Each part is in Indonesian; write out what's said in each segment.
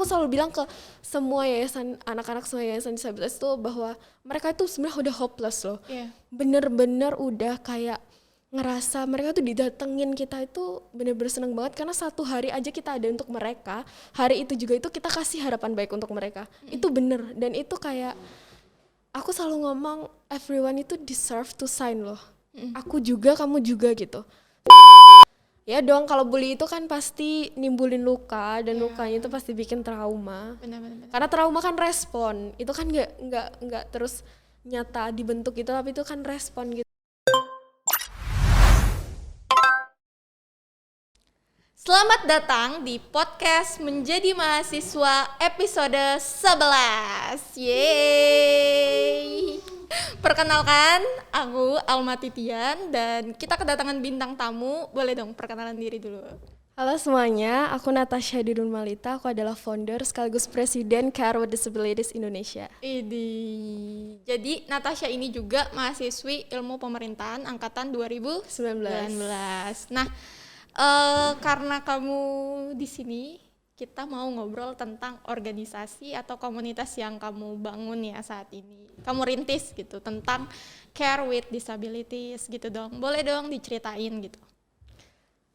aku selalu bilang ke semua yayasan, anak-anak semua yayasan disabilitas itu bahwa mereka itu sebenarnya udah hopeless loh. Bener-bener udah kayak ngerasa mereka tuh didatengin kita itu bener-bener seneng banget karena satu hari aja kita ada untuk mereka, hari itu juga itu kita kasih harapan baik untuk mereka. Itu bener, dan itu kayak aku selalu ngomong everyone itu deserve to sign loh. Aku juga, kamu juga gitu. Ya dong, kalau bully itu kan pasti nimbulin luka, dan lukanya itu pasti bikin trauma. Benar-benar. Karena trauma kan respon, itu kan nggak terus nyata dibentuk gitu, tapi itu kan respon gitu. Selamat datang di podcast Menjadi Mahasiswa episode 11. Yeay. Perkenalkan, aku Alma Titian dan kita kedatangan bintang tamu. Boleh dong perkenalan diri dulu. Halo semuanya, aku Natasha Didun Malita, aku adalah founder sekaligus presiden Care with Disabilities Indonesia. Jadi Natasha ini juga mahasiswi ilmu pemerintahan angkatan 2019. Nah, karena kamu di sini, kita mau ngobrol tentang organisasi atau komunitas yang kamu bangun ya saat ini. Kamu rintis gitu tentang Care with Disabilities gitu dong. Boleh dong diceritain gitu.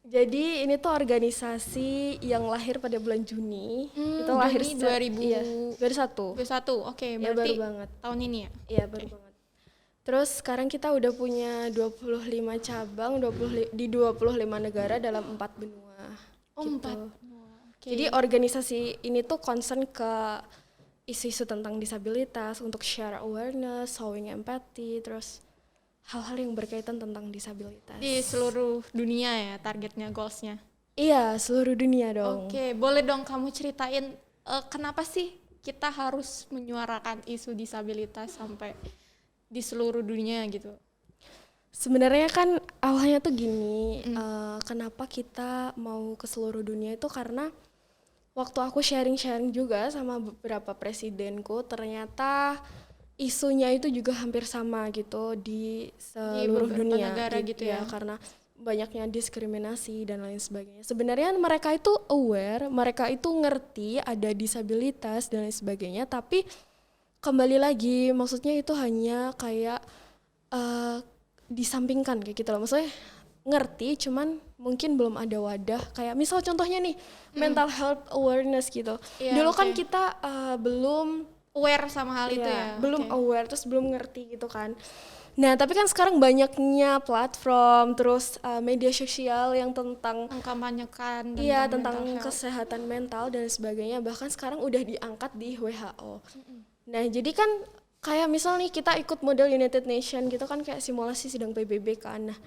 Jadi ini tuh organisasi yang lahir pada bulan Juni. Itu lahir Juni 2021. 2021. Oke, Ya, berarti baru banget. tahun ini ya? Iya, baru banget. Terus sekarang kita udah punya 25 cabang di 25 negara dalam 4 benua. Gitu. 4 benua. Okay. Jadi organisasi ini tuh concern ke isu-isu tentang disabilitas, untuk share awareness, showing empathy, terus hal-hal yang berkaitan tentang disabilitas. Di seluruh dunia ya targetnya, goalsnya? Iya, seluruh dunia dong. Oke, boleh dong kamu ceritain kenapa sih kita harus menyuarakan isu disabilitas sampai di seluruh dunia gitu? Sebenarnya kan awalnya tuh gini, kenapa kita mau ke seluruh dunia itu karena waktu aku sharing-sharing juga sama beberapa presidenku, ternyata isunya itu juga hampir sama gitu di seluruh dunia negara gitu ya. Karena banyaknya diskriminasi dan lain sebagainya. Sebenarnya mereka itu aware, mereka itu ngerti ada disabilitas dan lain sebagainya, tapi kembali lagi maksudnya itu hanya kayak disampingkan kayak gitu loh. Maksudnya ngerti, cuman mungkin belum ada wadah. Kayak misal contohnya nih, mental health awareness gitu. Dulu kan kita belum aware sama hal itu ya. Belum aware, terus belum ngerti gitu kan. Nah, tapi kan sekarang banyaknya platform, terus media sosial yang tentang mengkampanyekan tentang kesehatan mental dan sebagainya. Bahkan sekarang udah diangkat di WHO. Nah, jadi kan kayak misal nih kita ikut model United Nation gitu kan, kayak simulasi sidang PBB kan. Nah,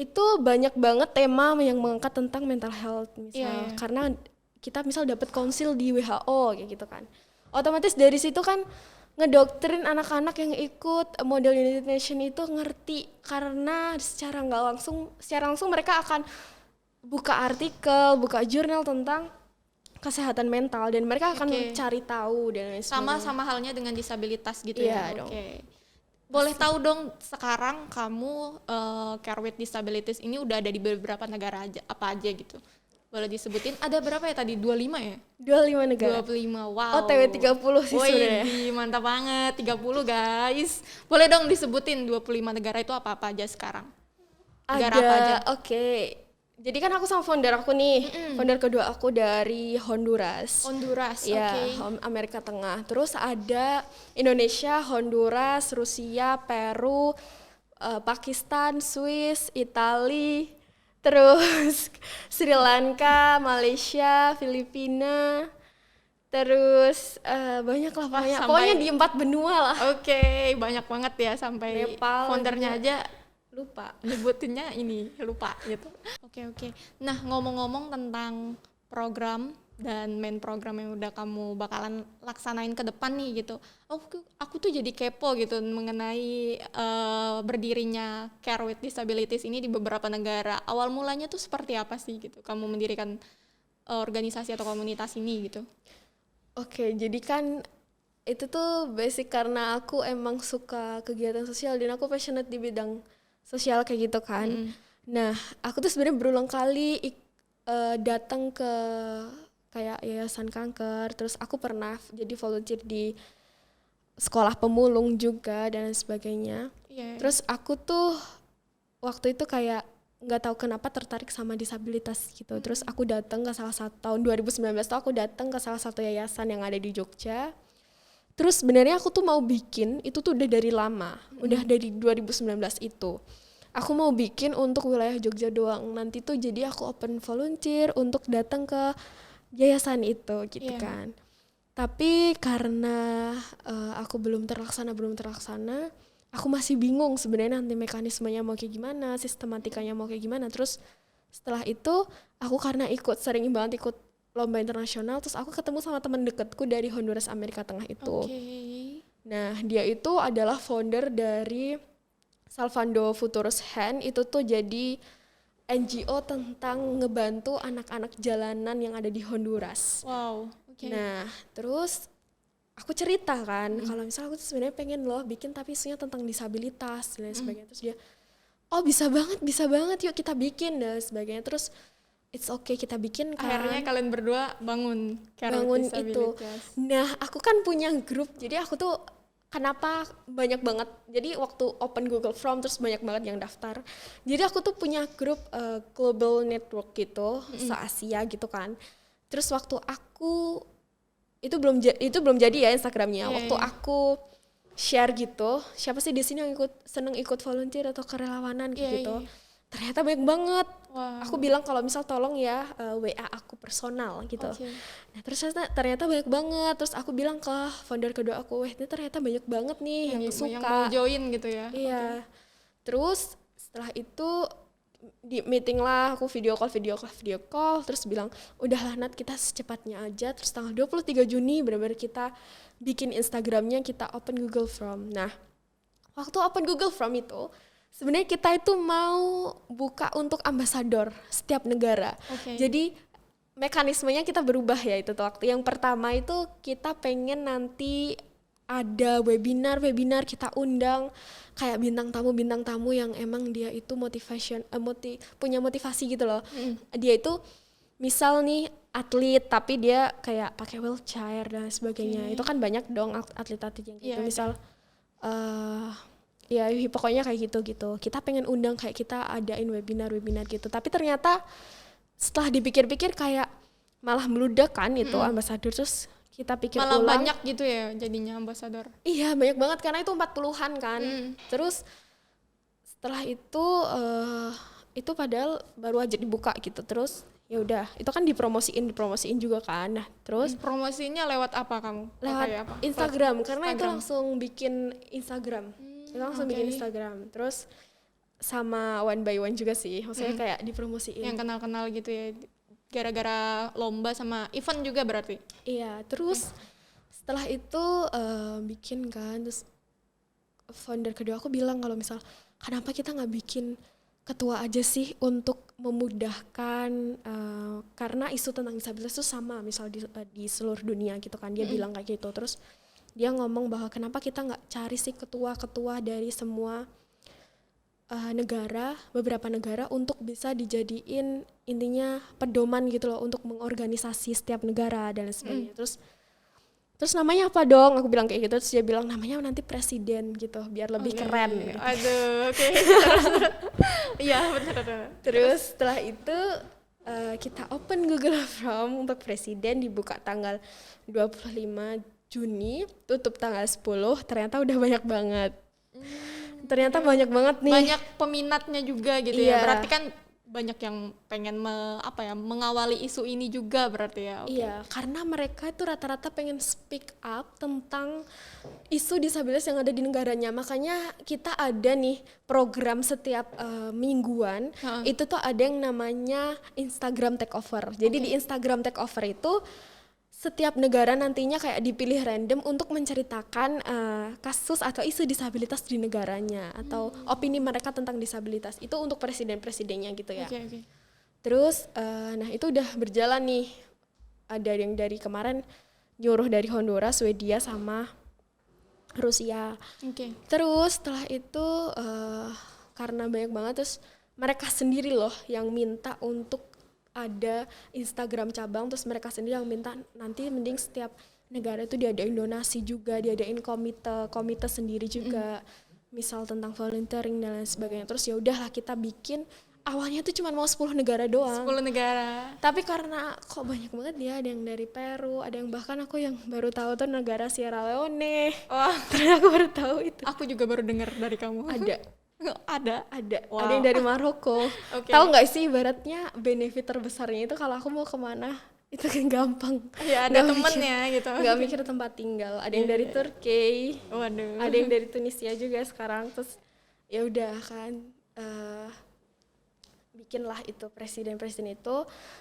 itu banyak banget tema yang mengangkat tentang mental health misal. Karena kita misal dapat konsil di WHO kayak gitu kan. Otomatis dari situ kan ngedoktrin anak-anak yang ikut model United Nation itu ngerti, karena secara langsung mereka akan buka artikel, buka jurnal tentang kesehatan mental, dan mereka akan cari tahu dan lain sebagainya. Sama halnya dengan disabilitas gitu ya. Oke. Boleh tahu dong sekarang kamu Care with Disabilities ini udah ada di beberapa negara apa aja gitu? Boleh disebutin, ada berapa ya tadi? 25 ya? 25 negara. 25, wow. OTW 30 sih sebenarnya. Mantap banget, 30 guys. Boleh dong disebutin 25 negara itu apa-apa aja sekarang? Negara apa aja? Oke. Jadi kan aku sama founder aku nih, founder kedua aku dari Honduras. Amerika Tengah. Terus ada Indonesia, Honduras, Rusia, Peru, Pakistan, Swiss, Italia, terus Sri Lanka, Malaysia, Filipina, terus banyak lah pokoknya di 4 benua lah. Oke, banyak banget ya, sampai Nepal foundernya juga. aja Lupa nyebutinnya lupa gitu. Oke. Nah, ngomong-ngomong tentang program dan main program yang udah kamu bakalan laksanain ke depan nih gitu. Aku tuh jadi kepo gitu mengenai berdirinya Care with Disabilities ini di beberapa negara. Awal mulanya tuh seperti apa sih gitu kamu mendirikan organisasi atau komunitas ini gitu? Oke, jadi kan itu tuh basic karena aku emang suka kegiatan sosial dan aku passionate di bidang sosial kayak gitu kan. Nah, aku tuh sebenarnya berulang kali datang ke kayak yayasan kanker, terus aku pernah jadi volunteer di sekolah pemulung juga dan sebagainya. Terus aku tuh waktu itu kayak nggak tahu kenapa tertarik sama disabilitas gitu. Terus aku datang ke salah satu tahun 2019 tuh aku datang ke salah satu yayasan yang ada di Jogja. Terus sebenarnya aku tuh mau bikin itu tuh udah dari lama, udah dari 2019 itu. Aku mau bikin untuk wilayah Jogja doang. Nanti tuh jadi aku open volunteer untuk datang ke yayasan itu gitu kan. Tapi karena aku belum terlaksana, aku masih bingung sebenarnya nanti mekanismenya mau kayak gimana, sistematikanya mau kayak gimana. Terus setelah itu aku karena sering banget ikut lomba internasional, terus aku ketemu sama teman dekatku dari Honduras Amerika Tengah itu. Nah, dia itu adalah founder dari Salvando Futuros Hand, itu tuh jadi NGO tentang ngebantu anak-anak jalanan yang ada di Honduras. Nah, terus aku cerita kan, kalau misalnya aku tuh sebenarnya pengen loh bikin tapi isunya tentang disabilitas dan sebagainya. Terus dia, oh bisa banget, yuk kita bikin dan sebagainya. Terus it's okay kita bikin kan. Akhirnya kalian berdua bangun itu. Nah, aku kan punya grup, jadi aku tuh kenapa banyak banget. Jadi waktu open Google Form terus banyak banget yang daftar. Jadi aku tuh punya grup global network gitu, se-Asia gitu kan. Terus waktu aku itu belum jadi ya Instagramnya. Waktu aku share gitu, siapa sih di sini yang seneng ikut volunteer atau kerelawanan gitu. Ternyata banyak banget. Aku bilang kalau misal tolong ya WA aku personal gitu. Nah, terus ternyata banyak banget. Terus aku bilang ke founder kedua aku, ini ternyata banyak banget nih yang suka. Yang mau join gitu ya. Iya. Terus setelah itu di meeting lah, aku video call terus bilang udahlah Nat, kita secepatnya aja. Terus tanggal 23 Juni benar-benar kita bikin Instagramnya, kita open Google Form. Nah, waktu open Google Form itu sebenarnya kita itu mau buka untuk ambasador setiap negara. Jadi mekanismenya kita berubah ya itu tuh waktu. Yang pertama itu kita pengen nanti ada webinar kita undang kayak bintang tamu yang emang dia itu punya motivasi gitu loh. Dia itu misal nih atlet tapi dia kayak pakai wheelchair dan sebagainya. Itu kan banyak dong atlet-atlet yang gitu. Misal ya pokoknya kayak gitu. Kita pengen undang kayak kita adain webinar gitu. Tapi ternyata setelah dipikir-pikir kayak malah meludak kan itu ambasador. Terus kita pikir malah ulang. Banyak gitu ya jadinya ambasador. Iya banyak banget karena itu 40-an kan. Terus setelah itu padahal baru aja dibuka gitu. Terus ya udah itu kan dipromosiin juga kan. Nah terus promosinya lewat apa kamu? Lewat apa? Instagram karena itu langsung bikin Instagram. Bikin Instagram. Terus sama one by one juga sih. Maksudnya kayak dipromosiin. Yang kenal-kenal gitu ya. Gara-gara lomba sama event juga berarti? Iya, terus setelah itu bikin kan, terus founder kedua aku bilang kalau misal kenapa kita nggak bikin ketua aja sih untuk memudahkan karena isu tentang disabilitas itu sama misal di seluruh dunia gitu kan. Dia bilang kayak gitu. Terus dia ngomong bahwa kenapa kita nggak cari sih ketua-ketua dari semua beberapa negara untuk bisa dijadiin intinya pedoman gitu loh untuk mengorganisasi setiap negara dan sebagainya. Terus namanya apa dong? Aku bilang kayak gitu. Terus dia bilang namanya nanti presiden gitu biar lebih keren. Gitu. Aduh, oke. Iya benar. Terus setelah itu kita open Google Form untuk presiden, dibuka tanggal 25 Juni, tutup tanggal 10. Ternyata udah banyak banget. Ternyata banyak banget nih. Banyak peminatnya juga gitu ya. Berarti kan banyak yang pengen mengawali isu ini juga berarti ya. Iya, karena mereka itu rata-rata pengen speak up tentang isu disabilitas yang ada di negaranya. Makanya kita ada nih program setiap mingguan. Itu tuh ada yang namanya Instagram Takeover. Jadi di Instagram Takeover itu setiap negara nantinya kayak dipilih random untuk menceritakan kasus atau isu disabilitas di negaranya atau opini mereka tentang disabilitas. Itu untuk presiden-presidennya gitu ya. Terus nah itu udah berjalan nih. Ada yang dari kemarin nyuruh dari Honduras, Swedia sama Rusia. Terus setelah itu karena banyak banget terus mereka sendiri loh yang minta untuk ada Instagram cabang, terus mereka sendiri yang minta nanti mending setiap negara itu diadain donasi juga, diadain komite sendiri juga, misal tentang volunteering dan lain sebagainya. Terus ya udahlah kita bikin, awalnya tuh cuma mau 10 negara doang. 10 negara. Tapi karena kok banyak banget ya, ada yang dari Peru, ada yang bahkan aku yang baru tahu tuh negara Sierra Leone. Wah, Ternyata aku baru tahu itu. aku juga baru dengar dari kamu. Ada. Wow. Ada yang dari Maroko. Oke. Tahu nggak sih ibaratnya benefit terbesarnya itu kalau aku mau kemana itu kan gampang. Ya ada Nggak temennya gitu. Nggak mikir tempat tinggal. Ada yang dari Turki, Waduh. ada yang dari Tunisia juga sekarang. Terus ya udah kan bikinlah itu presiden itu.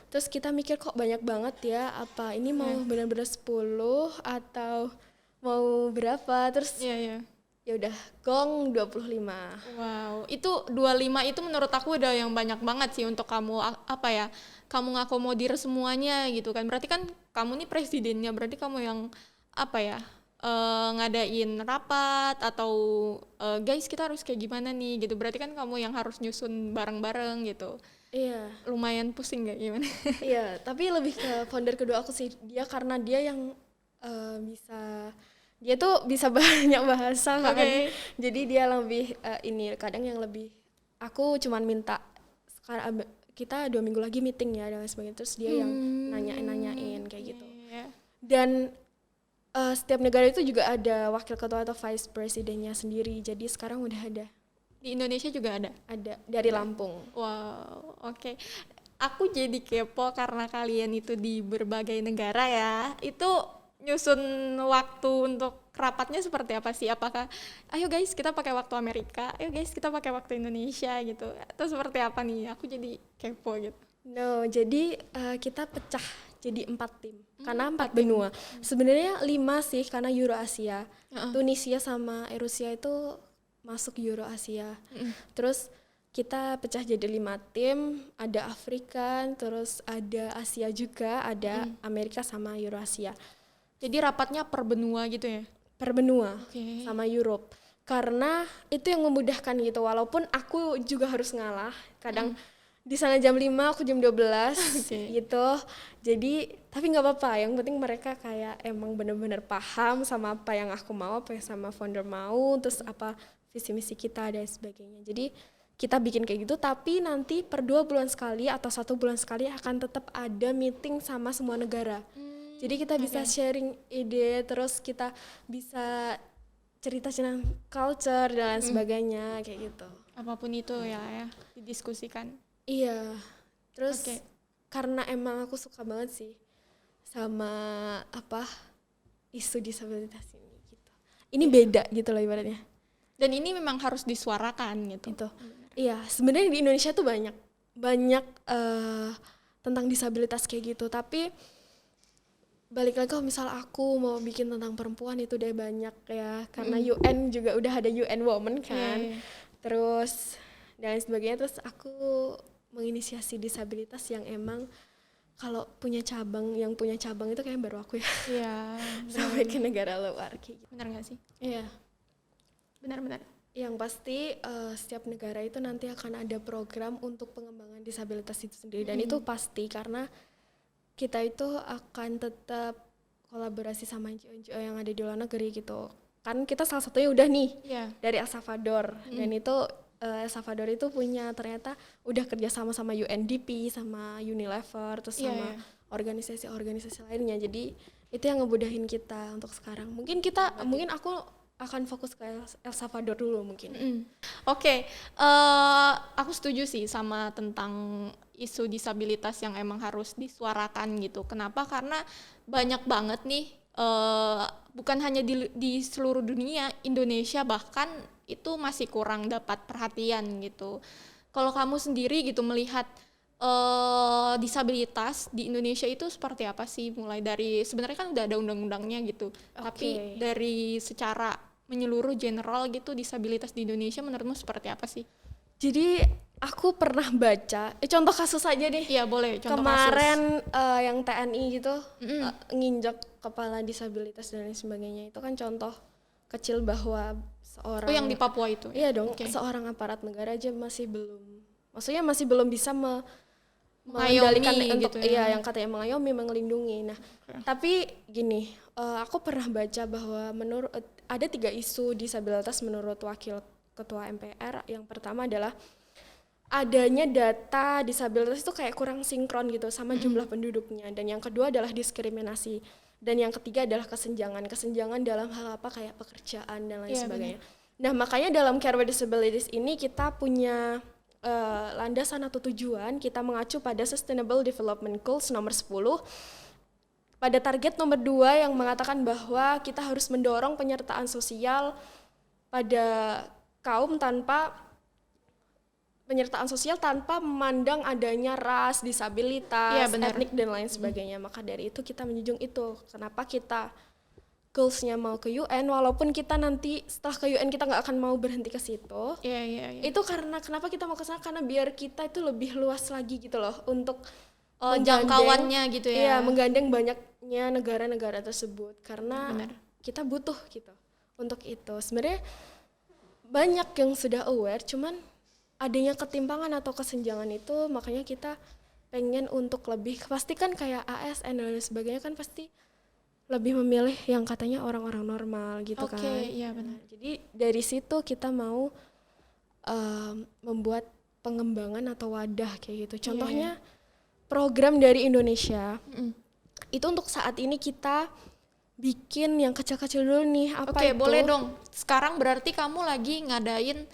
Terus kita mikir kok banyak banget ya, apa ini mau benar-benar 10 atau mau berapa? Terus Iya. ya udah gong 25. Wow, itu 25 itu menurut aku udah yang banyak banget sih untuk kamu kamu ngakomodir semuanya gitu kan. Berarti kan kamu nih presidennya, berarti kamu yang ngadain rapat atau guys kita harus kayak gimana nih gitu. Berarti kan kamu yang harus nyusun bareng-bareng gitu. Iya. Lumayan pusing gak gimana? Iya, tapi lebih ke founder kedua aku sih, karena dia yang dia tuh bisa banyak bahasa kan. Jadi dia lebih ini kadang yang lebih, aku cuman minta sekarang kita 2 minggu lagi meeting ya dan sebagainya, terus dia yang nanyain kayak gitu. Dan setiap negara itu juga ada wakil ketua atau vice presidennya sendiri, jadi sekarang udah ada. Di Indonesia juga ada dari Lampung. Wow, oke. Aku jadi kepo karena kalian itu di berbagai negara ya. Itu nyusun waktu untuk rapatnya seperti apa sih? Apakah ayo guys kita pakai waktu Amerika, ayo guys kita pakai waktu Indonesia gitu, atau seperti apa nih? Aku jadi kepo gitu. No, jadi kita pecah jadi 4 tim karena 4 benua. Sebenarnya 5 sih karena Eurasia. Tunisia sama Eurasia itu masuk Eurasia. Terus kita pecah jadi 5 tim, ada Afrika, terus ada Asia juga, ada Amerika sama Eurasia. Jadi rapatnya per benua gitu ya? Per benua sama Europe. Karena itu yang memudahkan gitu, walaupun aku juga harus ngalah. Kadang di sana jam 5, aku jam 12 gitu. Jadi, tapi nggak apa-apa, yang penting mereka kayak emang benar-benar paham sama apa yang aku mau, apa yang sama founder mau, terus apa visi misi kita dan sebagainya. Jadi kita bikin kayak gitu, tapi nanti per 2 bulan sekali atau 1 bulan sekali akan tetap ada meeting sama semua negara. Jadi kita bisa sharing ide, terus kita bisa cerita tentang culture dan lain sebagainya kayak gitu. Apapun itu ya didiskusikan. Iya. Terus karena emang aku suka banget sih sama isu disabilitas ini gitu. Ini beda gitu loh ibaratnya. Dan ini memang harus disuarakan gitu. Iya, sebenarnya di Indonesia tuh banyak tentang disabilitas kayak gitu, tapi balik lagi kalau misal aku mau bikin tentang perempuan itu udah banyak ya, karena UN juga udah ada UN Women kan. Terus dan sebagainya, terus aku menginisiasi disabilitas yang emang kalau punya cabang itu kayak baru aku ya. Iya. Sampai ke negara luar kayak gitu. Benar nggak sih? Iya. Benar. Yang pasti setiap negara itu nanti akan ada program untuk pengembangan disabilitas itu sendiri, dan itu pasti karena kita itu akan tetap kolaborasi sama NGO yang ada di luar negeri gitu. Kan kita salah satunya udah nih dari El Salvador, dan itu El Salvador itu punya ternyata udah kerja sama UNDP, sama Unilever, terus sama organisasi-organisasi lainnya. Jadi itu yang ngemudahin kita untuk sekarang. Mungkin aku akan fokus ke El Salvador dulu mungkin. Oke. Aku setuju sih sama tentang isu disabilitas yang emang harus disuarakan gitu. Kenapa? Karena banyak banget nih, bukan hanya di seluruh dunia, Indonesia bahkan itu masih kurang dapat perhatian gitu. Kalau kamu sendiri gitu melihat disabilitas di Indonesia itu seperti apa sih? Mulai dari sebenarnya kan udah ada undang-undangnya gitu, tapi dari secara menyeluruh general gitu disabilitas di Indonesia menurutmu seperti apa sih? Jadi aku pernah baca, contoh kasus aja deh. Iya boleh, contoh kemarin kasus. Yang TNI gitu nginjak kepala disabilitas dan lain sebagainya, itu kan contoh kecil bahwa seorang yang di Papua itu? Iya dong, seorang aparat negara aja masih belum bisa mengendalikan untuk gitu ya. yang katanya mengayomi, mengelindungi. Nah, tapi gini, aku pernah baca bahwa menurut ada 3 isu disabilitas menurut Wakil Ketua MPR. Yang pertama adalah adanya data disabilitas itu kayak kurang sinkron gitu sama jumlah penduduknya, dan yang kedua adalah diskriminasi, dan yang ketiga adalah kesenjangan dalam hal apa kayak pekerjaan dan lain sebagainya. Nah, makanya dalam Care with Disabilities ini kita punya landasan atau tujuan, kita mengacu pada Sustainable Development Goals nomor 10 pada target nomor 2 yang mengatakan bahwa kita harus mendorong penyertaan sosial pada kaum tanpa memandang adanya ras, disabilitas, etnik dan lain sebagainya. Maka dari itu kita menjunjung itu. Kenapa kita goals-nya mau ke UN, walaupun kita nanti setelah ke UN kita nggak akan mau berhenti ke situ. Itu karena kenapa kita mau ke sana, karena biar kita itu lebih luas lagi gitu loh untuk jangkauannya gitu ya. Iya, menggandeng banyaknya negara-negara tersebut, karena kita butuh gitu untuk itu. Sebenarnya banyak yang sudah aware, cuman adanya ketimpangan atau kesenjangan itu, makanya kita pengen untuk lebih pastikan kayak ASN dan lain sebagainya kan pasti lebih memilih yang katanya orang-orang normal gitu kan. Iya benar. Jadi dari situ kita mau membuat pengembangan atau wadah kayak gitu. Contohnya program dari Indonesia itu untuk saat ini kita bikin yang kecil-kecil dulu nih. Apa itu? Boleh dong. Sekarang berarti kamu lagi ngadain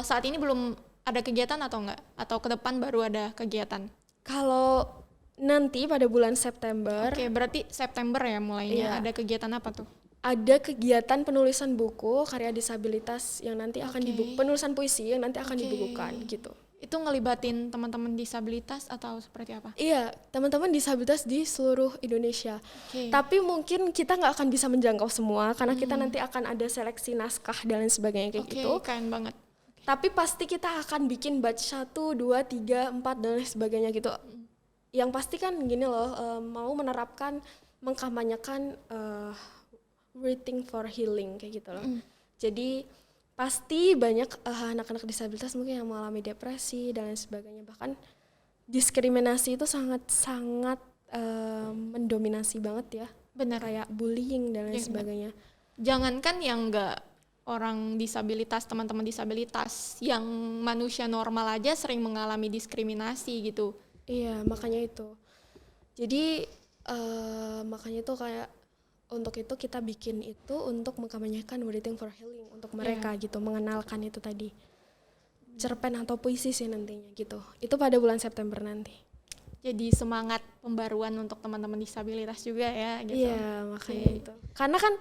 saat ini belum ada kegiatan atau enggak? Atau ke depan baru ada kegiatan? Kalau nanti pada bulan September. Berarti September ya mulainya. Ada kegiatan apa tuh? Ada kegiatan penulisan buku karya disabilitas yang nanti akan dibuku, penulisan puisi yang nanti akan dibukukan gitu. Itu ngelibatin teman-teman disabilitas atau seperti apa? Iya, teman-teman disabilitas di seluruh Indonesia. Tapi mungkin kita nggak akan bisa menjangkau semua karena kita nanti akan ada seleksi naskah dan lain sebagainya kayak gitu. Keren banget. Tapi pasti kita akan bikin batch 1, 2, 3, 4 dan lain sebagainya gitu. Yang pasti kan gini loh, mau menerapkan, mengkampanyekan Writing for Healing kayak gitu loh. Jadi pasti banyak anak-anak disabilitas mungkin yang mengalami depresi dan lain sebagainya, bahkan diskriminasi itu sangat-sangat mendominasi banget ya. Benar. Kayak bullying dan lain sebagainya. Jangankan yang enggak orang disabilitas, teman-teman disabilitas, yang manusia normal aja sering mengalami diskriminasi gitu. Iya, makanya itu. Jadi makanya itu kayak untuk itu kita bikin itu untuk mengkampanyekan Writing for Healing untuk mereka gitu, mengenalkan itu tadi. Cerpen atau puisi sih nantinya gitu. Itu pada bulan September nanti. Jadi semangat pembaruan untuk teman-teman disabilitas juga ya gitu. Iya, makanya itu. Karena kan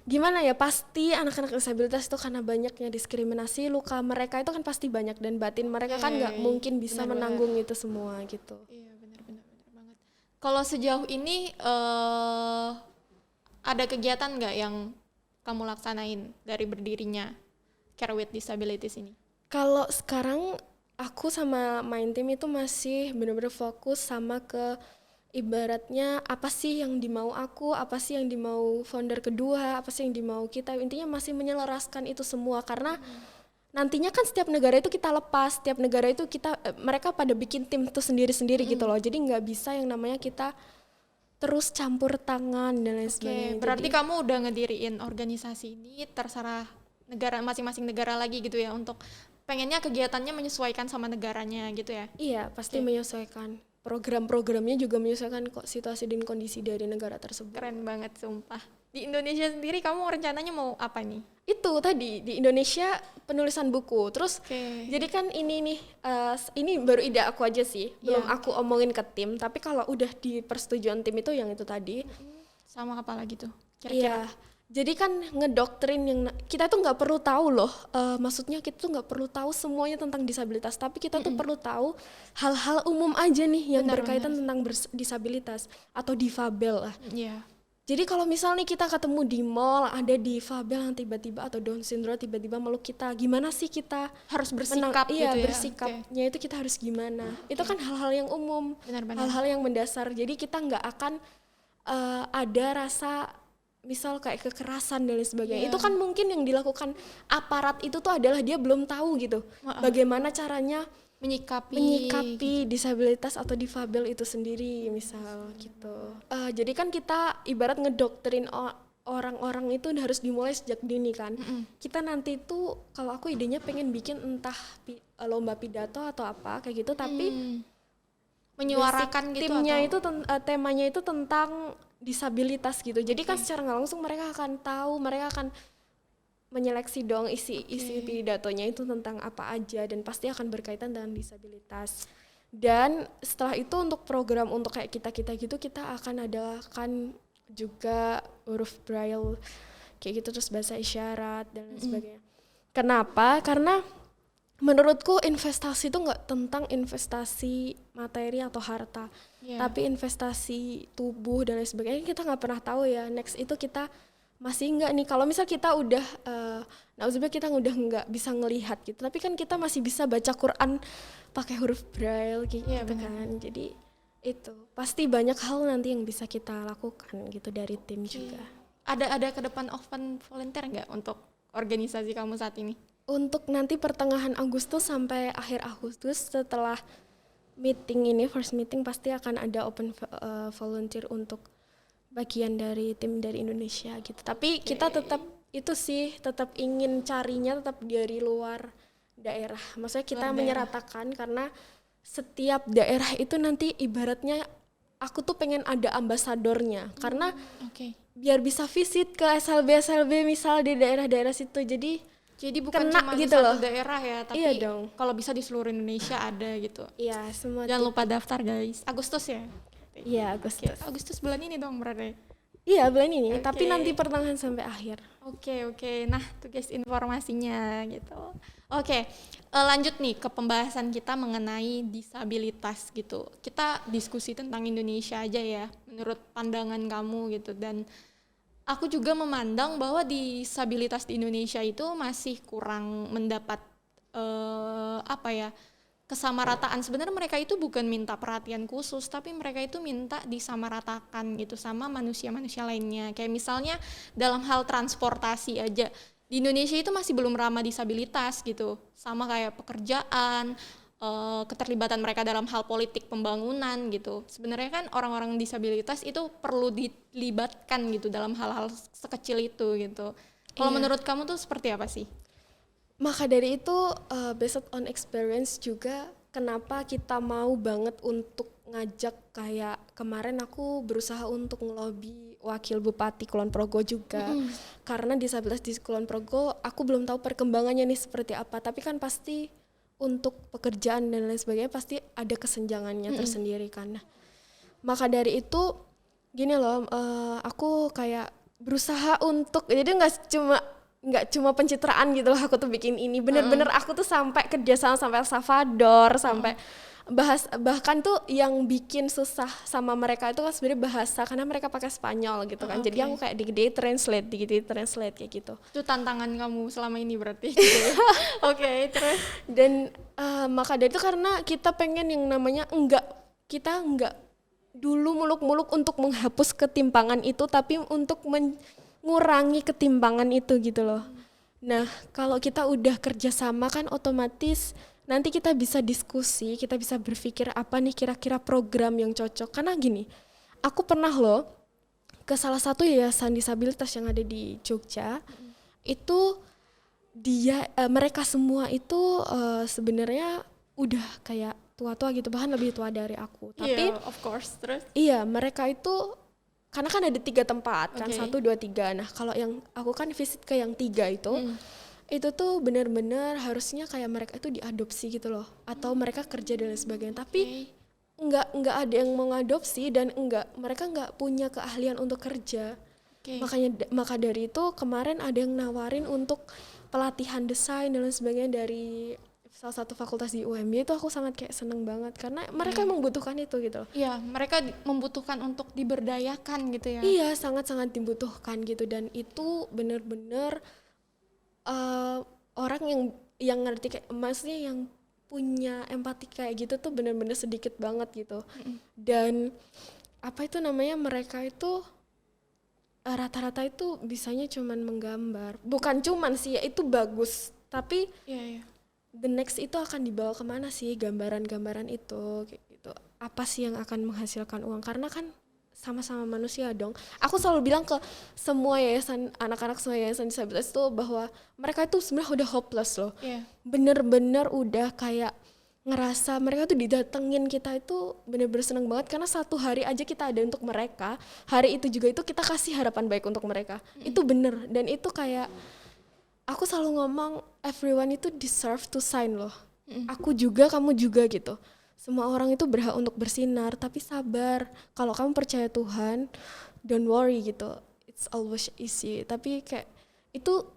gimana ya, pasti anak-anak disabilitas itu karena banyaknya diskriminasi, luka mereka itu kan pasti banyak dan batin mereka kan nggak mungkin bisa menanggung itu semua gitu. Iya, benar banget. Kalau sejauh ini ada kegiatan nggak yang kamu laksanain dari berdirinya Care with Disabilities ini? Kalau sekarang aku sama main team itu masih benar-benar fokus sama ke ibaratnya apa sih yang dimau aku, apa sih yang dimau founder kedua, apa sih yang dimau kita. Intinya masih menyelaraskan itu semua karena nantinya kan setiap negara itu kita lepas, setiap negara itu mereka pada bikin tim itu sendiri-sendiri gitu loh. Jadi nggak bisa yang namanya kita terus campur tangan dan lain sebagainya. Berarti kamu udah ngediriin organisasi ini terserah negara, masing-masing negara lagi gitu ya, untuk pengennya kegiatannya menyesuaikan sama negaranya gitu ya? Iya, pasti menyesuaikan. Program-programnya juga menyesuaikan kok situasi dan kondisi dari negara tersebut. Keren banget sumpah. Di Indonesia sendiri kamu rencananya mau apa nih? Itu tadi di Indonesia penulisan buku. Terus jadi kan ini nih ini baru ide aku aja sih. Belum aku omongin ke tim, tapi kalau udah di persetujuan tim itu yang itu tadi. Sama apa lagi tuh? Kira-kira. Iya. Jadi kan ngedoktrin yang kita tuh nggak perlu tahu loh, maksudnya kita tuh nggak perlu tahu semuanya tentang disabilitas, tapi kita tuh perlu tahu hal-hal umum aja nih yang berkaitan tentang disabilitas atau difabel lah. Jadi kalau misalnya kita ketemu di mall ada difabel yang tiba-tiba atau Down syndrome tiba-tiba meluk kita, gimana sih kita harus bersikap gitu ya? Bersikapnya itu kita harus gimana? Itu kan hal-hal yang umum, hal-hal yang mendasar. Jadi kita nggak akan ada rasa misal kayak kekerasan dan lain sebagainya. Itu kan mungkin yang dilakukan aparat itu tuh adalah dia belum tahu gitu bagaimana caranya menyikapi disabilitas atau difabel itu sendiri misal gitu. Jadi kan kita ibarat ngedoktrin orang-orang itu harus dimulai sejak dini kan. Kita nanti itu kalau aku idenya pengen bikin entah lomba pidato atau apa kayak gitu, tapi menyuarakan gitu timnya atau itu temanya itu tentang disabilitas gitu. Jadi kan secara nggak langsung mereka akan tahu, mereka akan menyeleksi dong isi pidatonya itu tentang apa aja, dan pasti akan berkaitan dengan disabilitas. Dan setelah itu untuk program untuk kayak kita gitu kita akan adakan juga huruf braille kayak gitu, terus bahasa isyarat dan lain sebagainya. Kenapa? Karena menurutku investasi itu nggak tentang investasi materi atau harta, tapi investasi tubuh dan lain sebagainya. Kita nggak pernah tahu ya next itu kita masih enggak nih, kalau misal kita udah nauzubillah kita udah nggak bisa ngelihat gitu, tapi kan kita masih bisa baca Quran pakai huruf braille gitu kan. Jadi itu pasti banyak hal nanti yang bisa kita lakukan gitu dari tim juga. Ada ke depan open volunteer nggak untuk organisasi kamu saat ini? Untuk nanti pertengahan Agustus sampai akhir Agustus setelah meeting ini, first meeting, pasti akan ada open volunteer untuk bagian dari tim dari Indonesia gitu. Tapi kita tetap itu sih, tetap ingin carinya tetap dari luar daerah. Maksudnya kita menyeratakan karena setiap daerah itu nanti ibaratnya aku tuh pengen ada ambasadornya karena biar bisa visit ke SLB misal di daerah-daerah situ. Jadi bukan cuma gitu satu daerah ya, tapi kalau bisa di seluruh Indonesia ada gitu. Iya, semua. Jangan lupa daftar guys. Agustus ya? Iya, Agustus. Agustus bulan ini dong berarti. Iya, bulan ini, tapi nanti pertengahan sampai akhir. Oke. Nah, tuh guys informasinya gitu. Lanjut nih ke pembahasan kita mengenai disabilitas gitu. Kita diskusi tentang Indonesia aja ya, menurut pandangan kamu gitu. Dan aku juga memandang bahwa disabilitas di Indonesia itu masih kurang mendapat kesamarataan. Sebenarnya mereka itu bukan minta perhatian khusus, tapi mereka itu minta disamaratakan gitu sama manusia-manusia lainnya. Kayak misalnya dalam hal transportasi aja, di Indonesia itu masih belum ramah disabilitas gitu. Sama kayak pekerjaan, keterlibatan mereka dalam hal politik pembangunan gitu. Sebenarnya kan orang-orang disabilitas itu perlu dilibatkan gitu dalam hal-hal sekecil itu gitu. Kalau menurut kamu tuh seperti apa sih? Maka dari itu based on experience juga kenapa kita mau banget untuk ngajak, kayak kemarin aku berusaha untuk ngelobi wakil Bupati Kulon Progo juga. Karena disabilitas di Kulon Progo aku belum tahu perkembangannya nih seperti apa, tapi kan pasti untuk pekerjaan dan lain sebagainya pasti ada kesenjangannya tersendiri kan. Nah, maka dari itu gini loh, aku kayak berusaha untuk, jadi nggak cuma pencitraan gitu loh aku tuh bikin ini, bener-bener aku tuh sampai kerja sampai El Salvador, sampai bahkan tuh yang bikin susah sama mereka itu kan sebenarnya bahasa, karena mereka pakai Spanyol gitu kan. Jadi aku kayak dikit translate kayak gitu. Itu tantangan kamu selama ini berarti. Terus dan maka dari itu karena kita pengen yang namanya kita enggak dulu muluk-muluk untuk menghapus ketimpangan itu, tapi untuk mengurangi ketimpangan itu gitu loh. Nah, kalau kita udah kerjasama kan otomatis nanti kita bisa diskusi, kita bisa berpikir apa nih kira-kira program yang cocok. Karena gini, aku pernah loh ke salah satu yayasan disabilitas yang ada di Jogja. Itu mereka semua itu sebenarnya udah kayak tua-tua gitu, bahkan lebih tua dari aku. Tapi of course, terus? Iya, mereka itu karena kan ada 3 tempat kan, 1, 2, 3. Nah, kalau yang aku kan visit ke yang 3 itu tuh benar-benar harusnya kayak mereka itu diadopsi gitu loh, atau mereka kerja dan lain sebagainya. Tapi nggak ada yang mau ngadopsi dan mereka nggak punya keahlian untuk kerja. Maka dari itu kemarin ada yang nawarin untuk pelatihan desain dan lain sebagainya dari salah satu fakultas di UMY. Itu aku sangat kayak seneng banget karena mereka membutuhkan itu gitu. Iya, mereka membutuhkan untuk diberdayakan gitu ya. Iya, sangat-sangat dibutuhkan gitu, dan itu benar-benar orang yang ngerti, kayak maksudnya yang punya empati kayak gitu tuh benar-benar sedikit banget gitu. Dan apa itu namanya, mereka itu rata-rata itu bisanya cuman menggambar. Bukan cuman sih ya, itu bagus, tapi the next itu akan dibawa kemana sih gambaran-gambaran itu kayak gitu, apa sih yang akan menghasilkan uang, karena kan sama-sama manusia dong. Aku selalu bilang ke semua yayasan, anak-anak semua yayasan disabilitas itu bahwa mereka itu sebenarnya udah hopeless loh. Bener-bener udah kayak ngerasa mereka tuh didatengin kita itu bener-bener seneng banget karena satu hari aja kita ada untuk mereka, hari itu juga itu kita kasih harapan baik untuk mereka. Itu bener, dan itu kayak aku selalu ngomong everyone itu deserve to shine loh. Aku juga, kamu juga gitu. Semua orang itu berhak untuk bersinar, tapi sabar. Kalau kamu percaya Tuhan, don't worry gitu. It's always easy. Tapi kayak itu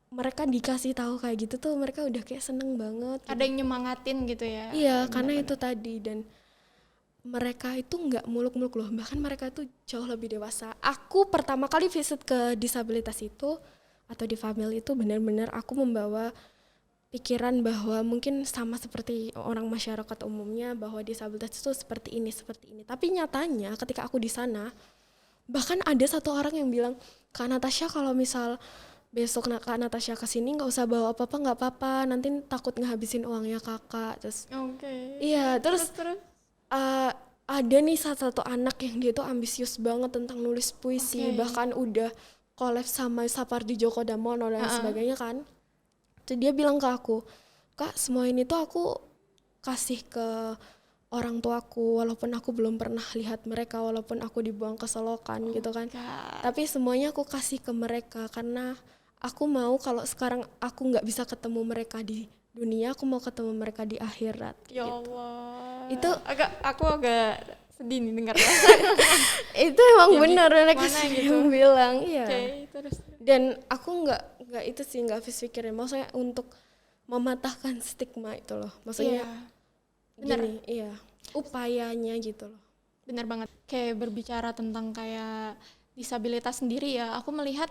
mereka dikasih tahu kayak gitu tuh mereka udah kayak seneng banget. Ada yang nyemangatin gitu ya. Iya, karena itu tadi, dan mereka itu nggak muluk-muluk loh. Bahkan mereka tuh jauh lebih dewasa. Aku pertama kali visit ke disabilitas itu atau di family itu benar-benar aku membawa pikiran bahwa mungkin sama seperti orang masyarakat umumnya bahwa disabilitas itu seperti ini. Tapi nyatanya ketika aku di sana, bahkan ada satu orang yang bilang, Kak Natasha kalau misal besok Kak Natasha kesini nggak usah bawa apa-apa, nggak apa-apa, nanti takut ngehabisin uangnya kakak. Terus, iya, terus ada nih satu anak yang dia tuh ambisius banget tentang nulis puisi, bahkan udah collab sama Sapardi Djoko Damono dan sebagainya kan. Jadi dia bilang ke aku, Kak semua ini tuh aku kasih ke orang tuaku walaupun aku belum pernah lihat mereka, walaupun aku dibuang ke selokan gitu kan. Tapi semuanya aku kasih ke mereka karena aku mau kalau sekarang aku nggak bisa ketemu mereka di dunia, aku mau ketemu mereka di akhirat. Ya gitu. Allah. Itu aku agak sedih nih dengarnya. Itu emang benar mereka gitu bilang, iya. Terus. Dan aku nggak itu sih, nggak habis pikirin, maksudnya untuk mematahkan stigma itu loh, maksudnya gini, iya, upayanya gitu loh. Benar banget. Kayak berbicara tentang kayak disabilitas sendiri ya, aku melihat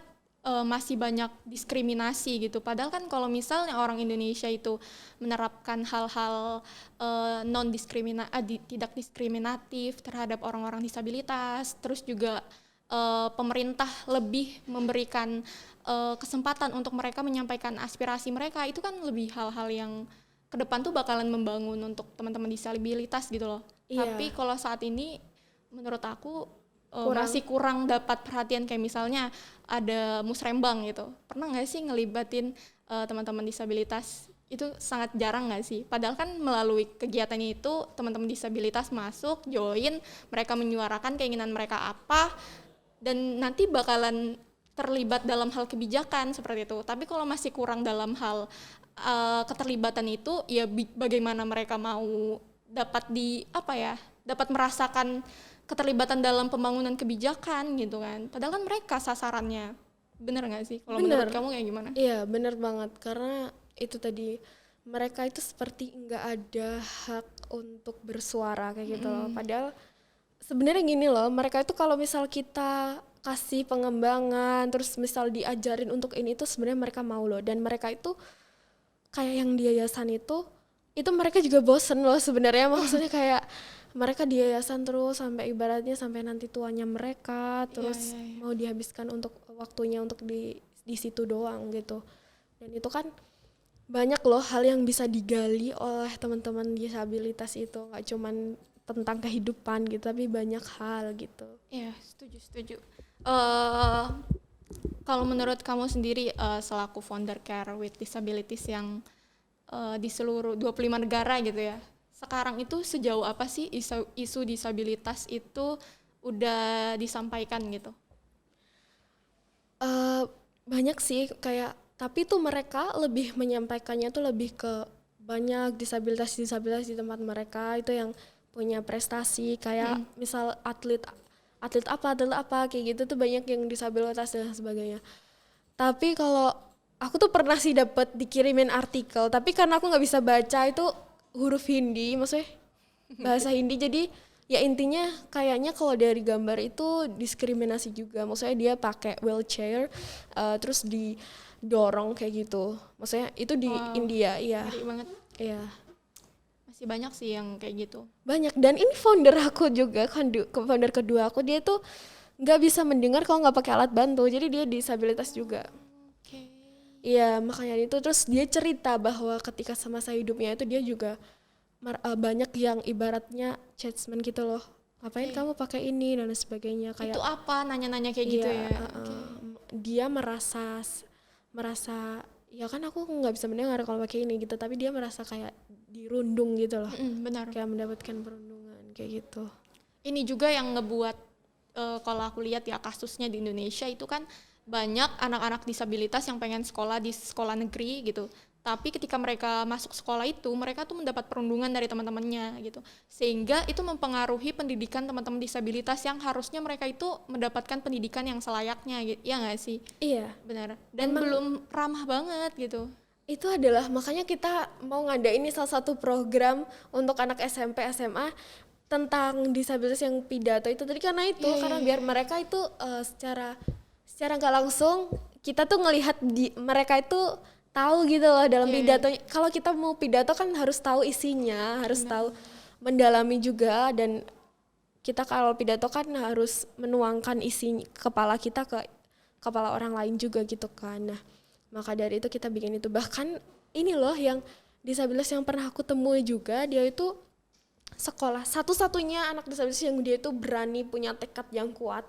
masih banyak diskriminasi gitu. Padahal kan kalau misalnya orang Indonesia itu menerapkan hal-hal tidak diskriminatif terhadap orang-orang disabilitas, terus juga pemerintah lebih memberikan kesempatan untuk mereka menyampaikan aspirasi mereka, itu kan lebih hal-hal yang ke depan tuh bakalan membangun untuk teman-teman disabilitas gitu loh. Iya. Tapi kalau saat ini menurut aku masih kurang dapat perhatian, kayak misalnya ada musrembang gitu. Pernah nggak sih ngelibatin teman-teman disabilitas? Itu sangat jarang nggak sih? Padahal kan melalui kegiatannya itu teman-teman disabilitas masuk, join, mereka menyuarakan keinginan mereka apa, dan nanti bakalan terlibat dalam hal kebijakan seperti itu. Tapi kalau masih kurang dalam hal keterlibatan itu, ya bagaimana mereka mau dapat dapat merasakan keterlibatan dalam pembangunan kebijakan gitu kan. Padahal kan mereka sasarannya. Bener nggak sih? Kalau menurut kamu kayak gimana? Iya bener banget, karena itu tadi mereka itu seperti nggak ada hak untuk bersuara kayak gitu loh. Padahal sebenarnya gini loh, mereka itu kalau misal kita kasih pengembangan terus misal diajarin untuk ini, itu sebenarnya mereka mau loh. Dan mereka itu kayak yang di yayasan itu mereka juga bosen loh sebenarnya. Maksudnya kayak mereka di yayasan terus sampai ibaratnya sampai nanti tuanya mereka, terus mau dihabiskan untuk waktunya untuk di situ doang gitu. Dan itu kan banyak loh hal yang bisa digali oleh teman-teman disabilitas itu, nggak cuman tentang kehidupan gitu, tapi banyak hal gitu. Iya, setuju. Kalau menurut kamu sendiri selaku founder Care with Disabilities yang di seluruh 25 negara gitu ya, sekarang itu sejauh apa sih isu disabilitas itu udah disampaikan gitu? Banyak sih kayak, tapi tuh mereka lebih menyampaikannya tuh lebih ke banyak disabilitas di tempat mereka itu yang punya prestasi, kayak misal atlet apa kayak gitu tuh banyak yang disabilitas dan sebagainya. Tapi kalau aku tuh pernah sih dapat dikirimin artikel, tapi karena aku nggak bisa baca itu huruf Hindi, maksudnya bahasa Hindi, jadi ya intinya kayaknya kalau dari gambar itu diskriminasi juga. Maksudnya dia pakai wheelchair terus didorong kayak gitu. Maksudnya itu di India, iya. Ngeri banget. Iya. Masih banyak sih yang kayak gitu. Banyak, dan ini founder aku juga, founder kedua aku, dia tuh nggak bisa mendengar kalau nggak pakai alat bantu, jadi dia disabilitas juga. Iya, makanya itu terus dia cerita bahwa ketika semasa hidupnya itu dia juga banyak yang ibaratnya judgement gitu loh. Ngapain kamu pakai ini dan lain sebagainya Itu kayak apa nanya-nanya kayak gitu iya, ya? dia merasa ya kan aku nggak bisa mendengar kalau pakai ini gitu, tapi dia merasa kayak dirundung gitu loh. Benar. Kayak mendapatkan perundungan kayak gitu. Ini juga yang ngebuat kalau aku lihat ya kasusnya di Indonesia itu kan banyak anak-anak disabilitas yang pengen sekolah di sekolah negeri gitu. Tapi ketika mereka masuk sekolah itu, mereka tuh mendapat perundungan dari teman-temannya gitu. Sehingga itu mempengaruhi pendidikan teman-teman disabilitas yang harusnya mereka itu mendapatkan pendidikan yang selayaknya gitu. Ya nggak sih? Iya, Benar. Dan belum ramah banget gitu. itu adalah makanya kita mau ngadain ini salah satu program untuk anak SMP SMA tentang disabilitas yang pidato itu tadi karena itu karena biar mereka itu secara nggak langsung kita tuh ngelihat mereka itu tahu gitu loh dalam pidatonya. Kalau kita mau pidato kan harus tahu isinya, harus tahu mendalami juga, dan kita kalau pidato kan harus menuangkan isi kepala kita ke kepala orang lain juga gitu kan. Nah, maka dari itu kita bikin itu. Bahkan ini loh yang disabilitas yang pernah aku temui juga, dia itu sekolah satu-satunya anak disabilitas yang dia itu berani punya tekad yang kuat.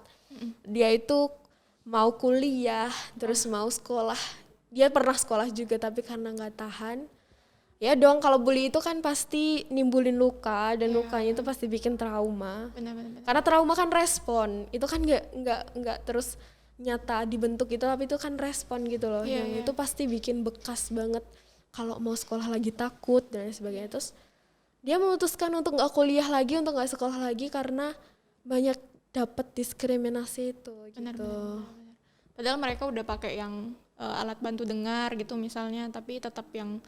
Dia itu mau kuliah, terus mau sekolah. Dia pernah sekolah juga tapi karena nggak tahan. Ya dong, kalau bully itu kan pasti nimbulin luka dan lukanya itu pasti bikin trauma. Benar-benar. Karena trauma kan respon, itu kan nggak terus nyata dibentuk itu, tapi itu kan respon gitu loh. Yang itu pasti bikin bekas banget. Kalau mau sekolah lagi takut dan sebagainya. Terus dia memutuskan untuk nggak kuliah lagi, untuk nggak sekolah lagi karena banyak dapat diskriminasi itu. Benar, gitu. benar. Padahal mereka udah pakai yang alat bantu dengar gitu misalnya, tapi tetap yang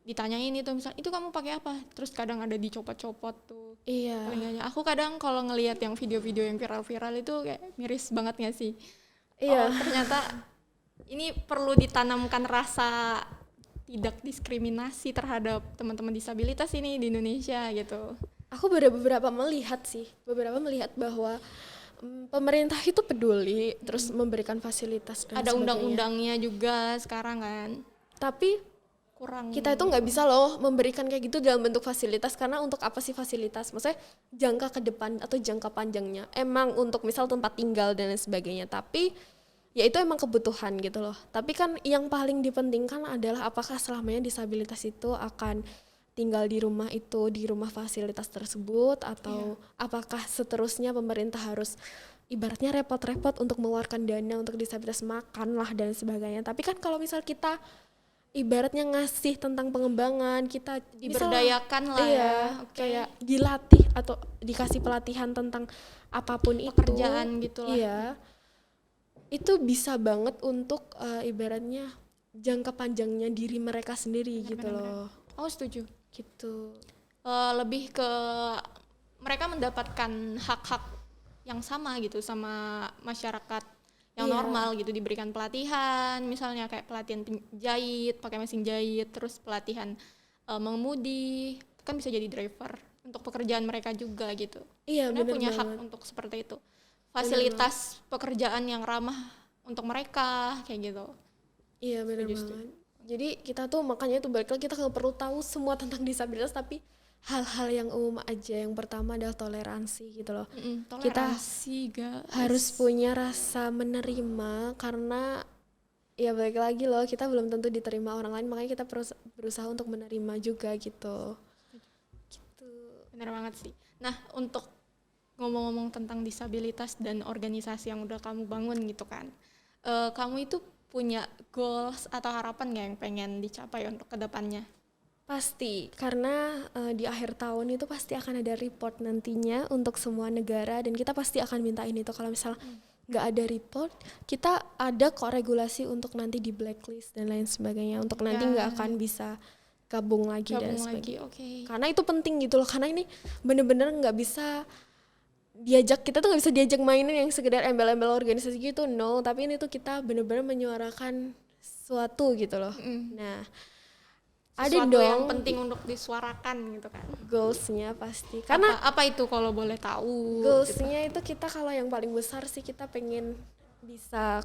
ditanyain itu misalnya itu kamu pakai apa, terus kadang ada dicopot-copot tuh. Iya. Telinganya. Aku kadang kalau ngelihat yang video-video yang viral-viral itu kayak miris banget nggak sih? Iya. Oh, ternyata ini perlu ditanamkan rasa tidak diskriminasi terhadap teman-teman disabilitas ini di Indonesia gitu. Aku beberapa melihat bahwa pemerintah itu peduli terus memberikan fasilitas dan Ada sebagainya. undang-undangnya juga sekarang kan. Tapi Kurang. kita itu nggak bisa loh memberikan kayak gitu dalam bentuk fasilitas, karena untuk apa sih fasilitas? Maksudnya jangka ke depan atau jangka panjangnya emang untuk misal tempat tinggal dan lain sebagainya, tapi ya itu emang kebutuhan gitu loh. Tapi kan yang paling dipentingkan adalah apakah selamanya disabilitas itu akan tinggal di rumah itu, di rumah fasilitas tersebut, atau apakah seterusnya pemerintah harus ibaratnya repot-repot untuk mengeluarkan dana untuk disabilitas, makan lah dan sebagainya. Tapi kan kalau misal kita ibaratnya ngasih tentang pengembangan, kita diberdayakan lah ya. Kayak dilatih atau dikasih pelatihan tentang apapun pekerjaan itu, gitu lah. iya, itu bisa banget untuk ibaratnya jangka panjangnya diri mereka sendiri gitu loh. Oh, setuju. Gitu. Lebih ke mereka mendapatkan hak-hak yang sama gitu sama masyarakat yang normal gitu, diberikan pelatihan misalnya kayak pelatihan jahit, pakai mesin jahit, terus pelatihan mengemudi, kan bisa jadi driver untuk pekerjaan mereka juga gitu. Iya, benar punya banget. hak untuk seperti itu. Fasilitas pekerjaan yang ramah untuk mereka kayak gitu. Iya, benar banget. Jadi kita tuh makanya tuh balik lagi, kita nggak perlu tahu semua tentang disabilitas, tapi hal-hal yang umum aja. Yang pertama adalah toleransi gitu loh. Toleransi kita harus punya rasa menerima, karena ya balik lagi loh, kita belum tentu diterima orang lain, makanya kita berusaha untuk menerima juga gitu. Bener banget sih. Nah, untuk ngomong-ngomong tentang disabilitas dan organisasi yang udah kamu bangun gitu kan, kamu itu punya goals atau harapan nggak yang pengen dicapai untuk kedepannya? Pasti, karena di akhir tahun itu pasti akan ada report nantinya untuk semua negara, dan kita pasti akan mintain itu. Kalau misal nggak ada report, kita ada kok regulasi untuk nanti di blacklist dan lain sebagainya, untuk nanti nggak akan bisa gabung lagi dan sebagainya. Karena itu penting gitu loh, karena ini bener-bener nggak bisa kita tuh nggak bisa diajak mainin yang sekedar embel-embel organisasi gitu, no. Tapi ini tuh kita bener-bener menyuarakan sesuatu gitu loh. Nah, sesuatu ada dong yang penting untuk disuarakan gitu kan. Goalsnya pasti. Karena apa itu kalau boleh tahu? Goalsnya gitu. Itu kita kalau yang paling besar sih kita pengen bisa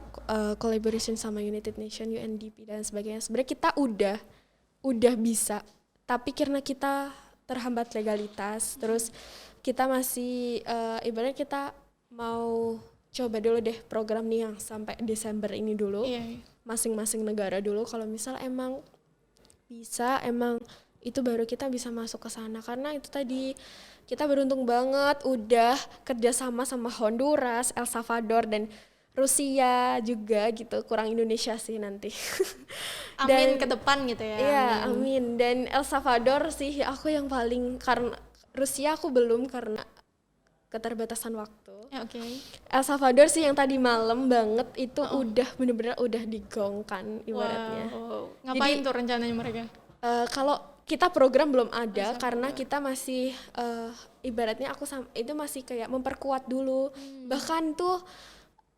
collaboration sama United Nation, UNDP dan sebagainya. Sebenarnya kita udah bisa, tapi karena kita terhambat legalitas, terus kita masih ibaratnya kita mau coba dulu deh program nih yang sampai Desember ini dulu. Iya. Masing-masing negara dulu, kalau misal emang bisa, emang itu baru kita bisa masuk ke sana. Karena itu tadi kita beruntung banget udah kerjasama sama Honduras, El Salvador dan Rusia juga gitu, kurang Indonesia sih nanti. Amin ke depan gitu ya. Iya, amin. Dan El Salvador sih aku yang paling, karena Rusia aku belum karena keterbatasan waktu. Ya, oke. El Salvador sih yang tadi malam banget itu udah bener-bener udah digongkan ibaratnya. Wow. Ngapain tuh rencananya mereka? Kalau kita program belum ada karena kita masih ibaratnya itu masih kayak memperkuat dulu. Bahkan tuh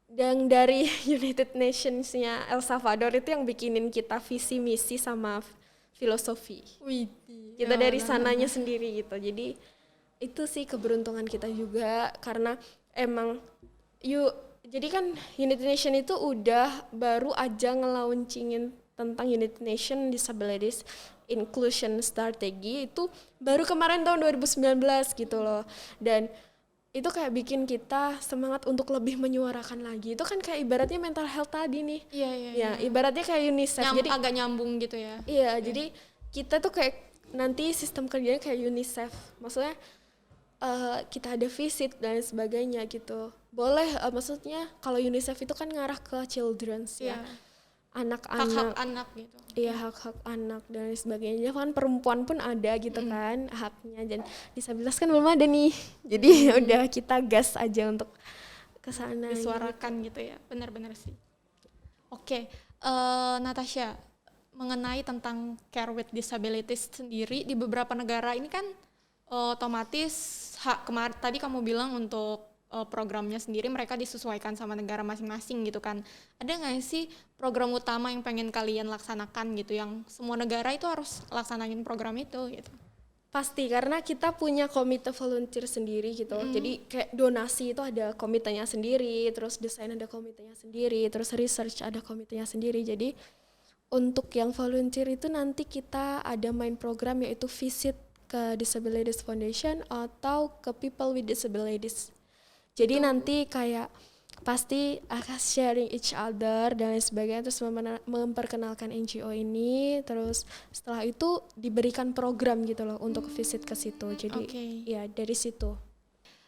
yang dari United Nations-nya El Salvador itu yang bikinin kita visi misi sama filosofi. Wih. Kita dari sananya sendiri gitu. Jadi itu sih keberuntungan kita juga karena emang jadi kan United Nation itu udah baru aja nge-launchingin tentang United Nation Disabilities Inclusion Strategy itu baru kemarin tahun 2019 gitu loh. Dan itu kayak bikin kita semangat untuk lebih menyuarakan lagi. Itu kan kayak ibaratnya mental health tadi nih. Iya. Ibaratnya kayak UNICEF. Jadi agak nyambung gitu ya. Iya, jadi kita tuh kayak nanti sistem kerjanya kayak UNICEF. Maksudnya kita ada visit dan sebagainya gitu. Boleh maksudnya kalau UNICEF itu kan ngarah ke children's ya. Anak-anak. Hak-hak anak gitu. Iya, hak-hak anak dan sebagainya. Kan perempuan pun ada gitu kan haknya, dan disabilitas kan belum ada nih. Jadi udah kita gas aja untuk kesana. Disuarakan gitu ya. Benar-benar sih. Oke, Natasha, mengenai tentang care with disabilities sendiri di beberapa negara ini kan otomatis tadi kamu bilang untuk programnya sendiri mereka disesuaikan sama negara masing-masing gitu kan. Ada nggak sih program utama yang pengen kalian laksanakan gitu, yang semua negara itu harus laksanain program itu gitu? Pasti, karena kita punya komite volunteer sendiri gitu. Jadi kayak donasi itu ada komitenya sendiri, terus desain ada komitenya sendiri, terus research ada komitenya sendiri. Jadi untuk yang volunteer itu nanti kita ada main program yaitu visit ke Disabilities Foundation atau ke People with Disabilities. Jadi nanti kayak pasti akan sharing each other dan lain sebagainya, terus memperkenalkan NGO ini, terus setelah itu diberikan program gitu loh untuk visit ke situ. Jadi ya dari situ.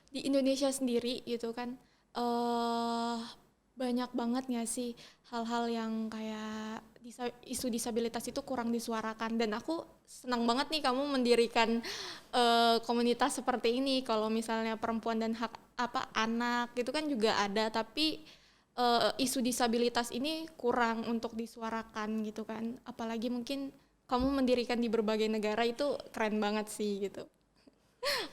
Di Indonesia sendiri gitu kan banyak banget nggak sih hal-hal yang kayak isu disabilitas itu kurang disuarakan, dan aku senang banget nih kamu mendirikan komunitas seperti ini. Kalau misalnya perempuan dan hak anak gitu kan juga ada, tapi isu disabilitas ini kurang untuk disuarakan gitu kan. Apalagi mungkin kamu mendirikan di berbagai negara, itu keren banget sih gitu.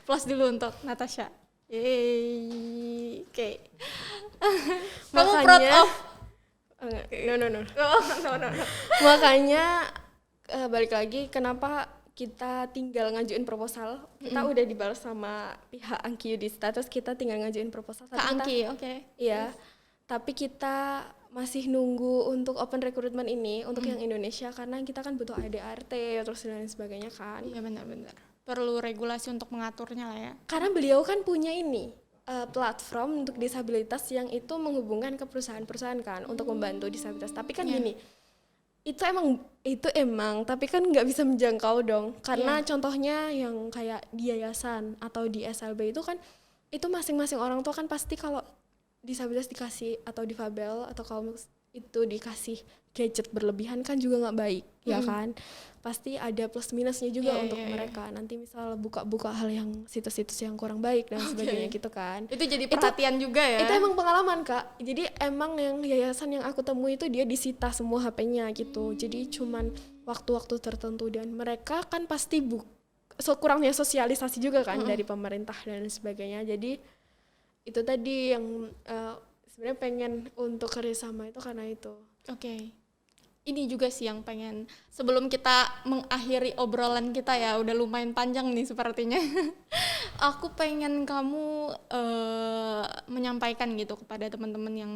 Plus dulu untuk Natasha. Yeay. Oke. Kamu proud of? No. Makanya balik lagi kenapa kita tinggal ngajuin proposal. Kita udah dibalas sama pihak Angki Yudhista, terus kita tinggal ngajuin proposal. Kak Angki, oke. Iya, tapi kita masih nunggu untuk open recruitment ini untuk yang Indonesia, karena kita kan butuh ADRT terus dan sebagainya kan. Iya, benar-benar. Perlu regulasi untuk mengaturnya lah ya. Karena beliau kan punya ini platform untuk disabilitas yang itu menghubungkan ke perusahaan-perusahaan kan untuk membantu disabilitas. Tapi kan gini, itu emang tapi kan nggak bisa menjangkau dong, karena contohnya yang kayak di yayasan atau di SLB itu kan itu masing-masing orang tua kan pasti kalau disabilitas dikasih atau difabel atau kalau itu dikasih gadget berlebihan kan juga nggak baik ya kan. Pasti ada plus minusnya juga untuk mereka. Nanti misal buka-buka hal yang situs-situs yang kurang baik dan sebagainya gitu kan. Itu jadi perhatian juga ya. Itu emang pengalaman Kak. Jadi emang yang yayasan yang aku temui itu dia disita semua HP-nya gitu. Jadi cuman waktu-waktu tertentu, dan mereka kan pasti kurangnya sosialisasi juga kan dari pemerintah dan sebagainya. Jadi itu tadi yang sebenarnya pengen untuk kerjasama itu karena itu. Oke. Ini juga sih yang pengen, sebelum kita mengakhiri obrolan kita ya, udah lumayan panjang nih sepertinya. Aku pengen kamu menyampaikan gitu kepada teman-teman yang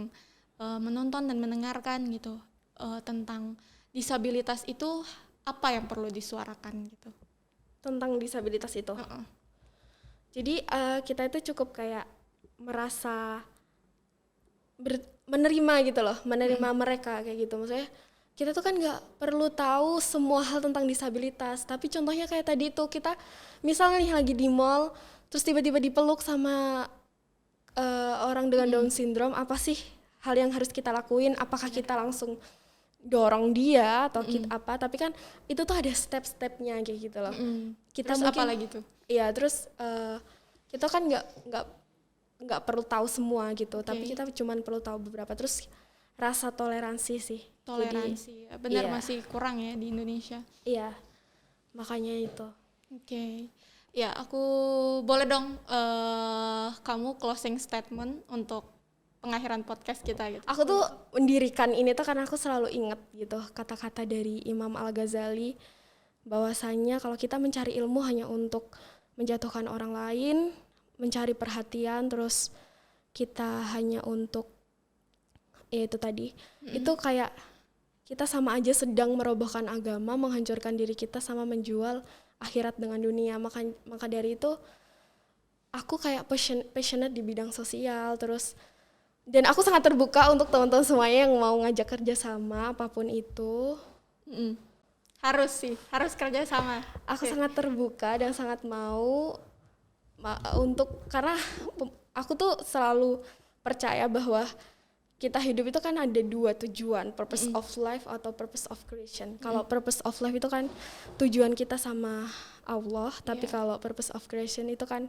menonton dan mendengarkan gitu tentang disabilitas itu apa yang perlu disuarakan gitu. Tentang disabilitas itu. Jadi kita itu cukup kayak merasa menerima gitu loh, menerima mereka kayak gitu. Maksudnya kita tuh kan nggak perlu tahu semua hal tentang disabilitas, tapi contohnya kayak tadi tuh kita misalnya nih lagi di mall, terus tiba-tiba dipeluk sama orang dengan Down syndrome, apa sih hal yang harus kita lakuin? Apakah kita langsung dorong dia atau kita apa? Tapi kan itu tuh ada step-stepnya kayak gitu loh. Kita terus mungkin, apa lagi tuh? Iya, terus kita kan nggak perlu tahu semua gitu, tapi kita cuman perlu tahu beberapa. Terus rasa toleransi sih. Toleransi, benar masih kurang ya di Indonesia. Iya, makanya itu. Oke. Ya, aku boleh dong kamu closing statement untuk pengakhiran podcast kita gitu. Aku tuh mendirikan ini tuh karena aku selalu inget gitu kata-kata dari Imam Al-Ghazali, bahwasanya kalau kita mencari ilmu hanya untuk menjatuhkan orang lain, mencari perhatian, terus kita hanya untuk itu tadi, itu kayak kita sama aja sedang merobohkan agama, menghancurkan diri kita, sama menjual akhirat dengan dunia. Maka dari itu aku kayak passionate di bidang sosial, terus dan aku sangat terbuka untuk teman-teman semuanya yang mau ngajak kerja sama apapun itu. Harus kerja sama. Aku sangat terbuka dan sangat mau untuk, karena aku tuh selalu percaya bahwa kita hidup itu kan ada dua tujuan, purpose of life atau purpose of creation. Kalau purpose of life itu kan tujuan kita sama Allah, tapi kalau purpose of creation itu kan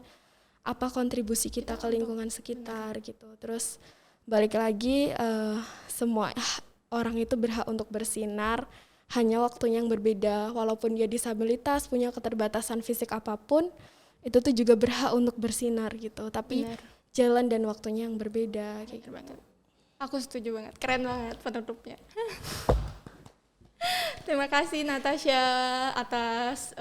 apa kontribusi kita ke lingkungan sekitar gitu. Terus balik lagi, semua orang itu berhak untuk bersinar, hanya waktunya yang berbeda. Walaupun dia disabilitas, punya keterbatasan fisik apapun, itu tuh juga berhak untuk bersinar gitu. Tapi jalan dan waktunya yang berbeda kayak gitu. Aku setuju banget, keren banget penutupnya. Terima kasih Natasha atas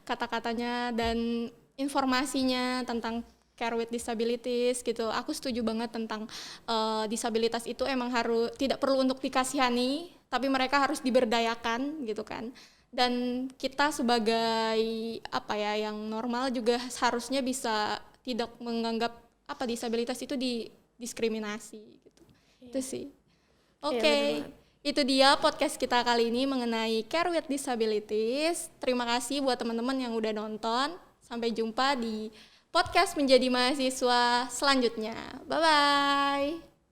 kata-katanya dan informasinya tentang care with disabilities gitu. Aku setuju banget tentang disabilitas itu emang tidak perlu untuk dikasihani, tapi mereka harus diberdayakan gitu kan. Dan kita sebagai yang normal juga harusnya bisa tidak menganggap disabilitas itu diskriminasi gitu. Itu sih. Oke. Itu dia podcast kita kali ini mengenai care with disabilities. Terima kasih buat teman-teman yang udah nonton. Sampai jumpa di podcast Menjadi Mahasiswa selanjutnya. Bye-bye.